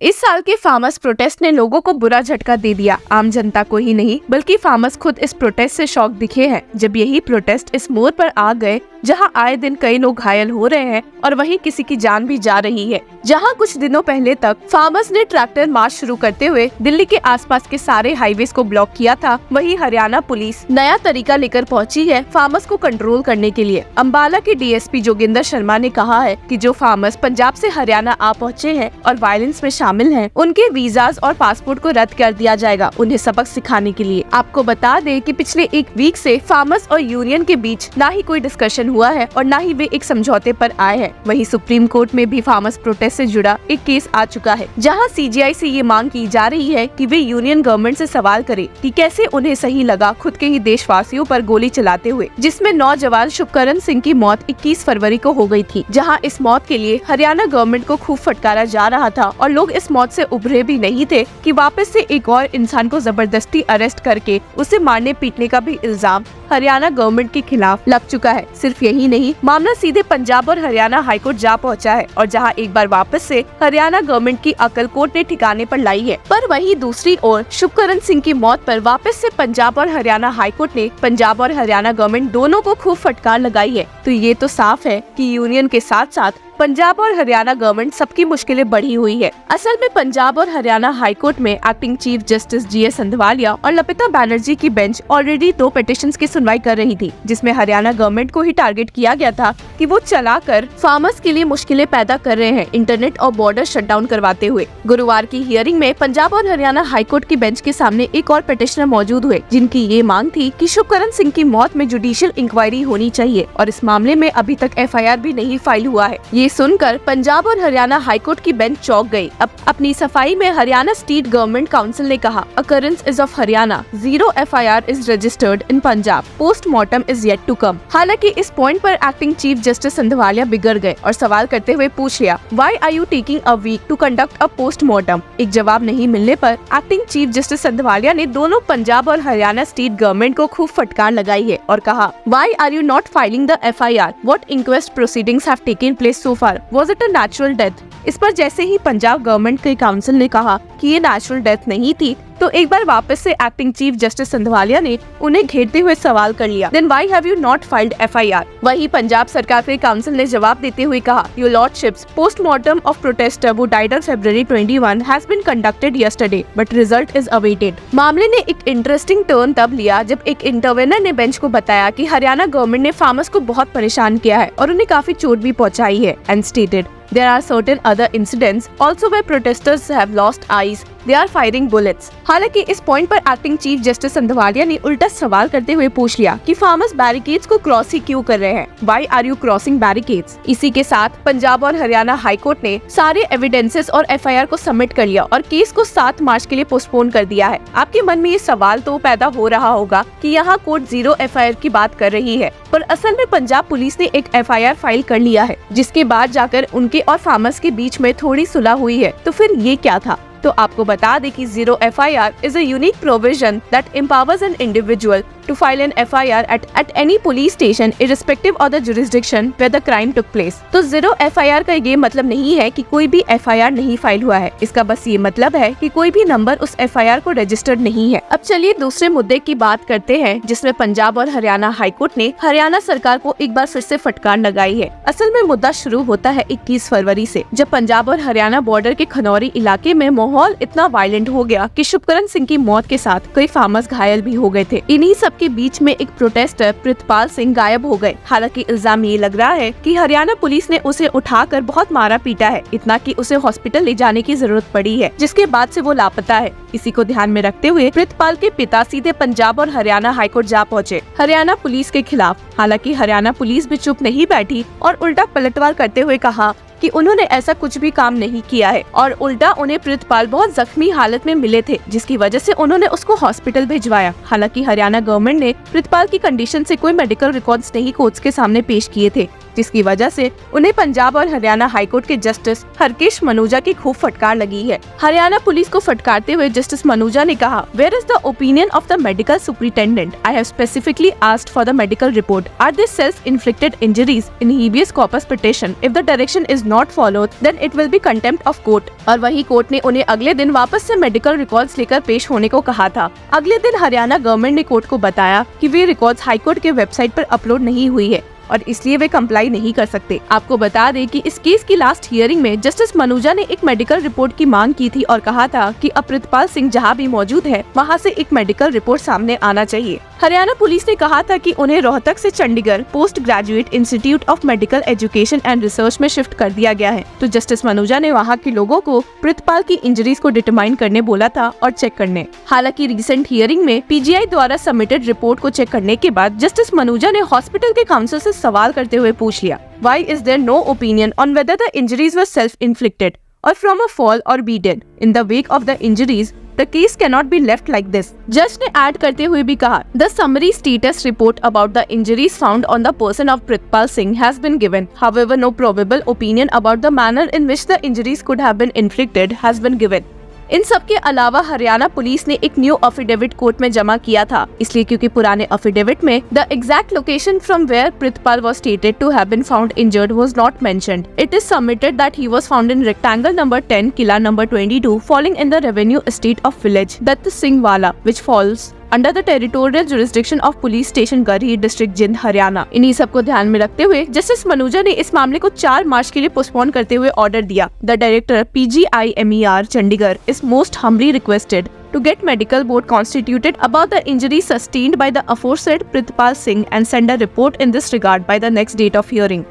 इस साल के फार्मर्स प्रोटेस्ट ने लोगों को बुरा झटका दे दिया। आम जनता को ही नहीं बल्कि फार्मर्स खुद इस प्रोटेस्ट से शॉक दिखे हैं। जब यही प्रोटेस्ट इस मोड़ पर आ गए जहां आए दिन कई लोग घायल हो रहे हैं और वहीं किसी की जान भी जा रही है। जहां कुछ दिनों पहले तक फार्मर्स ने ट्रैक्टर मार्च शुरू करते हुए दिल्ली के आसपास के सारे हाईवेज को ब्लॉक किया था, वहीं हरियाणा पुलिस नया तरीका लेकर पहुंची है फार्मर्स को कंट्रोल करने के लिए। अम्बाला के डीएसपी जोगिंदर शर्मा ने कहा है कि जो फार्मर्स पंजाब से हरियाणा आ पहुंचे हैं और वायलेंस में शामिल हैं, उनके वीजाज और पासपोर्ट को रद्द कर दिया जाएगा, उन्हें सबक सिखाने के लिए। आपको बता दें कि पिछले एक वीक से फार्मर्स और यूनियन के बीच ना ही कोई डिस्कशन हुआ है और ना ही वे एक समझौते पर आए हैं। वहीं सुप्रीम कोर्ट में भी फार्मर्स प्रोटेस्ट से जुड़ा एक केस आ चुका है, जहां सीजीआई से ये मांग की जा रही है कि वे यूनियन गवर्नमेंट से सवाल करे कि कैसे उन्हें सही लगा खुद के ही देशवासियों पर गोली चलाते हुए, जिसमें नौजवान शुभकरण सिंह की मौत 21 फरवरी को हो गई थी। जहां इस मौत के लिए हरियाणा गवर्नमेंट को खूब फटकारा जा रहा था और लोग इस मौत से उभरे भी नहीं थे कि वापस से एक और इंसान को जबरदस्ती अरेस्ट करके उसे मारने पीटने का भी इल्जाम हरियाणा गवर्नमेंट के खिलाफ लग चुका है। सिर्फ यही नहीं, मामला सीधे पंजाब और हरियाणा हाईकोर्ट जा पहुंचा है और जहां एक बार वापस से हरियाणा गवर्नमेंट की अकल कोर्ट ने ठिकाने पर लाई है। पर वहीं दूसरी ओर शुभकरण सिंह की मौत पर वापस से पंजाब और हरियाणा हाईकोर्ट ने पंजाब और हरियाणा गवर्नमेंट दोनों को खूब फटकार लगाई है। तो ये तो साफ है कि यूनियन के साथ साथ पंजाब और हरियाणा गवर्नमेंट सबकी मुश्किलें बढ़ी हुई है। असल में पंजाब और हरियाणा हाईकोर्ट में acting chief justice GS Sandhawalia और लपिता बैनर्जी की बेंच ऑलरेडी 2 पिटीशंस की सुनवाई कर रही थी, जिसमें हरियाणा गवर्नमेंट को ही टारगेट किया गया था कि वो चलाकर फार्मर्स के लिए मुश्किलें पैदा कर रहे हैं, इंटरनेट और बॉर्डर शटडाउन करवाते हुए। गुरुवार की हियरिंग में पंजाब और हरियाणा हाईकोर्ट की बेंच के सामने एक और पिटिशनर मौजूद हुए, जिनकी ये मांग थी कि शुभकरण सिंह की मौत में जुडिशियल इंक्वायरी होनी चाहिए और इस मामले में अभी तक एफआईआर भी नहीं फाइल हुआ है। ये सुनकर पंजाब और हरियाणा हाईकोर्ट की बेंच चौंक गई। अपनी सफाई में हरियाणा स्टेट गवर्नमेंट काउंसिल ने कहा, occurrence is of Haryana, 0 FIR is registered in Punjab, postmortem is yet to come. हालांकि इस पॉइंट पर एक्टिंग चीफ जस्टिस संधवालिया बिगड़ गए और सवाल करते हुए पूछ लिया, why are you taking a week to conduct a postmortem. एक जवाब नहीं मिलने पर एक्टिंग चीफ जस्टिस संधवालिया ने दोनों पंजाब और हरियाणा स्टेट गवर्नमेंट को खूब फटकार लगाई है और कहा, why are you not filing the FIR, what inquest proceedings have taken place so far, was it a natural death. इस पर जैसे ही पंजाब गवर्नमेंट के काउंसिल ने कहा कि ये नेचुरल डेथ नहीं थी, तो एक बार वापस से एक्टिंग चीफ जस्टिस संधवालिया ने उन्हें घेरते हुए सवाल कर लिया, then why have you not filed FIR. वहीं पंजाब सरकार के काउंसिल ने जवाब देते हुए कहा, your lordships, postmortem of protester who died on February 21 has been conducted yesterday but result is awaited. मामले ने एक इंटरेस्टिंग टर्न तब लिया जब एक इंटरवेनर ने बेंच को बताया कि हरियाणा गवर्नमेंट ने फार्मर्स को बहुत परेशान किया है और उन्हें काफी चोट भी पहुंचाई है, and stated there are certain other incidents also where protesters have lost eyes, they are firing bullets। हालांकि इस पॉइंट पर एक्टिंग चीफ जस्टिस संधवालिया ने उल्टा सवाल करते हुए पूछ लिया कि फार्मर्स बैरिकेड्स को क्रॉस ही क्यों कर रहे हैं, why are you crossing barricades. इसी के साथ पंजाब और हरियाणा हाईकोर्ट ने सारे एविडेंसेस और एफआईआर को सबमिट कर लिया और केस को 7 मार्च के लिए पोस्टपोन कर दिया है। आपके मन में ये सवाल तो पैदा हो रहा होगा कि यहाँ कोर्ट 0 एफआईआर की बात कर रही है, पर असल में पंजाब पुलिस ने एक एफआईआर फाइल कर लिया है, जिसके बाद जाकर उनके और फार्मर्स के बीच में थोड़ी सुलह हुई है। तो फिर ये क्या था? तो आपको बता दें कि 0 FIR is a unique provision that empowers an individual to file an FIR at any police station irrespective of the jurisdiction where the crime took place। तो 0 FIR का ये मतलब नहीं है कि कोई भी FIR नहीं फाइल हुआ है, इसका बस ये मतलब है कि कोई भी नंबर उस FIR को रजिस्टर्ड नहीं है। अब चलिए दूसरे मुद्दे की बात करते हैं, जिसमें पंजाब और हरियाणा हाईकोर्ट ने हरियाणा सरकार को एक बार फिर से फटकार लगाई है। असल में मुद्दा शुरू होता है 21 फरवरी से, जब पंजाब और हरियाणा बॉर्डर के खनौरी इलाके में माहौल इतना वायलेंट हो गया कि शुभकरण सिंह की मौत के साथ कई फार्मर्स घायल भी हो गए थे। इन्हीं सब के बीच में एक प्रोटेस्टर प्रितपाल सिंह गायब हो गए। हालांकि इल्जाम ये लग रहा है कि हरियाणा पुलिस ने उसे उठाकर बहुत मारा पीटा है, इतना कि उसे हॉस्पिटल ले जाने की जरूरत पड़ी है, जिसके बाद से वो लापता है। इसी को ध्यान में रखते हुए प्रितपाल के पिता सीधे पंजाब और हरियाणा हाईकोर्ट जा पहुंचे हरियाणा पुलिस के खिलाफ। हालांकि हरियाणा पुलिस भी चुप नहीं बैठी और उल्टा पलटवार करते हुए कहा कि उन्होंने ऐसा कुछ भी काम नहीं किया है और उल्टा उन्हें प्रितपाल बहुत जख्मी हालत में मिले थे, जिसकी वजह से उन्होंने उसको हॉस्पिटल भिजवाया। हालांकि हरियाणा गवर्नमेंट ने प्रितपाल की कंडीशन से कोई मेडिकल रिकॉर्ड्स नहीं कोर्ट्स के सामने पेश किए थे। जिसकी वजह से उन्हें पंजाब और हरियाणा हाईकोर्ट के जस्टिस हरकेश मनूजा की खूब फटकार लगी है। हरियाणा पुलिस को फटकारते हुए जस्टिस मनूजा ने कहा, where is the opinion of the medical superintendent? I have specifically asked for the medical report. Are this self inflicted injuries in habeas corpus petition? If the direction is not followed then it will be contempt of court. और वही court ने उन्हें अगले दिन वापस से medical records लेकर पेश होने को कहा था। अगले दिन हरियाणा गवर्नमेंट ने कोर्ट को बताया कि वे रिकॉर्ड्स हाईकोर्ट के वेबसाइट पर अपलोड नहीं हुई है और इसलिए वे कंप्लाई नहीं कर सकते। आपको बता दें कि इस केस की लास्ट हियरिंग में जस्टिस मनूजा ने एक मेडिकल रिपोर्ट की मांग की थी और कहा था कि प्रितपाल सिंह जहां भी मौजूद है वहां से एक मेडिकल रिपोर्ट सामने आना चाहिए। हरियाणा पुलिस ने कहा था कि उन्हें रोहतक से Chandigarh post graduate institute of medical education and research में शिफ्ट कर दिया गया है। तो जस्टिस मनूजा ने वहां के लोगों को प्रितपाल की इंजरीज को डिटरमाइन करने बोला था और चेक करने। हालांकि रिसेंट हियरिंग में पीजीआई द्वारा सबमिटेड रिपोर्ट को चेक करने के बाद जस्टिस मनूजा ने हॉस्पिटल के काउंसिल से सवाल करते हुए पूछ लिया, Why is there no opinion on whether the injuries were self-inflicted or from a fall or beaten? In the wake of the injuries, the case cannot be left like this. जज ने add करते हुए भी कहा, The summary status report about the injuries found on the person of Pritpal Singh has been given. However, no probable opinion about the manner in which the injuries could have been inflicted has been given. इन सब के अलावा Haryana police ने एक new affidavit court में जमा किया था, इसलिए क्योंकि पुराने एफिडेविट में the exact location from where Pritpal was stated to have been found injured was not mentioned. It is submitted that he was found in rectangle number 10 killa number 22 falling in the revenue estate of village Datt Singh Wala which falls under the territorial jurisdiction of police station Garhi district Jind Haryana. इन्हीं सब को ध्यान में रखते हुए justice Manuja ने इस मामले को 4 मार्च के लिए पोस्टपोन करते हुए ऑर्डर दिया। The director PGIMER Chandigarh is most humbly requested to get medical board constituted about the injury sustained by the aforesaid Pritpal Singh and send a report in this regard by the next date of hearing।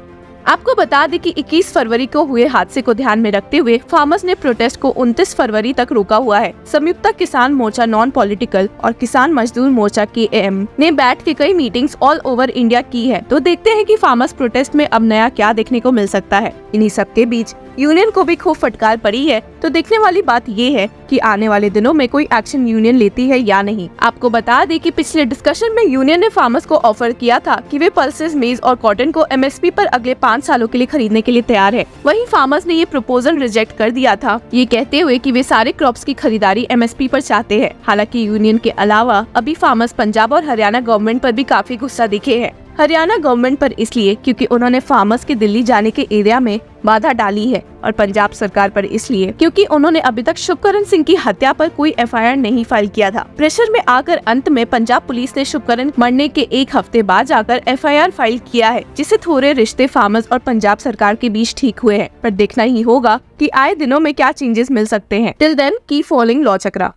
आपको बता दें कि 21 फरवरी को हुए हादसे को ध्यान में रखते हुए फार्मर्स ने प्रोटेस्ट को 29 फरवरी तक रोका हुआ है। संयुक्त किसान मोर्चा नॉन पॉलिटिकल और किसान मजदूर मोर्चा KAM ने बैठ के कई मीटिंग्स ऑल ओवर इंडिया की है। तो देखते हैं कि फार्मर्स प्रोटेस्ट में अब नया क्या देखने को मिल सकता है। इन्हीं सब के बीच यूनियन को भी खूब फटकार पड़ी है। तो देखने वाली बात ये है कि आने वाले दिनों में कोई एक्शन यूनियन लेती है या नहीं। आपको बता दें कि पिछले डिस्कशन में यूनियन ने फार्मर्स को ऑफर किया था कि वे पल्सेस, मेज और कॉटन को MSP पर अगले 5 सालों के लिए खरीदने के लिए तैयार है। वहीं फार्मर्स ने ये प्रपोजल रिजेक्ट कर दिया था, ये कहते हुए कि वे सारे क्रॉप्स की खरीदारी MSP पर चाहते हैं। हालांकि यूनियन के अलावा अभी फार्मर्स पंजाब और हरियाणा गवर्नमेंट पर भी काफी गुस्सा दिखे हैं। हरियाणा गवर्नमेंट पर इसलिए क्योंकि उन्होंने फार्मर्स के दिल्ली जाने के एरिया में बाधा डाली है और पंजाब सरकार पर इसलिए क्योंकि उन्होंने अभी तक शुभकरण सिंह की हत्या पर कोई FIR नहीं फाइल किया था। प्रेशर में आकर अंत में पंजाब पुलिस ने शुभकरण मरने के 1 हफ्ते बाद जाकर FIR फाइल किया है, जिससे थोड़े रिश्ते फार्मर्स और पंजाब सरकार के बीच ठीक हुए हैं। पर देखना ही होगा कि आए दिनों में क्या चेंजेस मिल सकते हैं। Till then keep following law चक्रा।